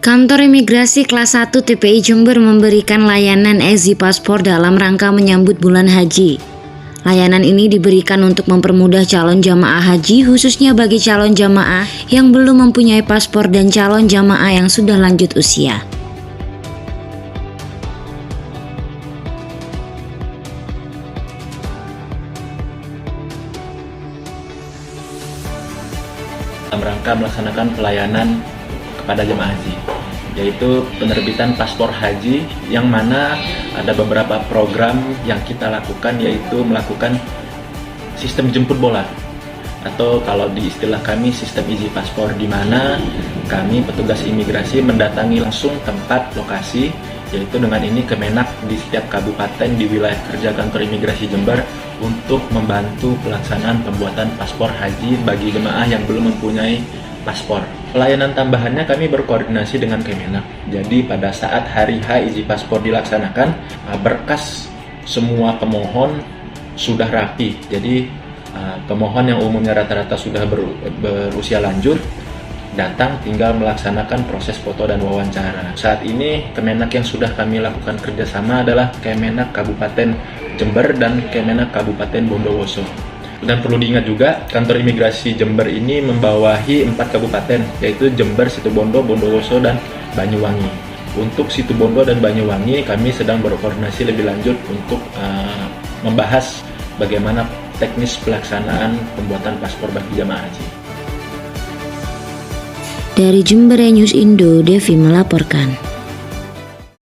Kantor Imigrasi Kelas 1 TPI Jember memberikan layanan Easy Paspor dalam rangka menyambut bulan haji. Layanan ini diberikan untuk mempermudah calon jamaah haji, khususnya bagi calon jamaah yang belum mempunyai paspor dan calon jamaah yang sudah lanjut usia. Dalam rangka melaksanakan pelayanan kepada jemaah haji, yaitu penerbitan paspor haji, yang mana ada beberapa program yang kita lakukan, yaitu melakukan sistem jemput bola, atau kalau di istilah kami sistem Easy Paspor, di mana kami petugas imigrasi mendatangi langsung tempat lokasi, yaitu dengan ini Kemenak di setiap kabupaten di wilayah kerja kantor imigrasi Jember untuk membantu pelaksanaan pembuatan paspor haji bagi jemaah yang belum mempunyai paspor. Pelayanan tambahannya kami berkoordinasi dengan Kemenak. Jadi pada saat hari H Easy Paspor dilaksanakan, berkas semua pemohon sudah rapi. Jadi pemohon yang umumnya rata-rata sudah berusia lanjut datang tinggal melaksanakan proses foto dan wawancara. Saat ini Kemenak yang sudah kami lakukan kerjasama adalah Kemenak Kabupaten Jember dan Kemenak Kabupaten Bondowoso. Dan perlu diingat juga, kantor imigrasi Jember ini membawahi 4 kabupaten, yaitu Jember, Situbondo, Bondowoso, dan Banyuwangi. Untuk Situbondo dan Banyuwangi, kami sedang berkoordinasi lebih lanjut untuk membahas bagaimana teknis pelaksanaan pembuatan paspor bagi jamaah haji. Dari Jember News Indo, Devi melaporkan.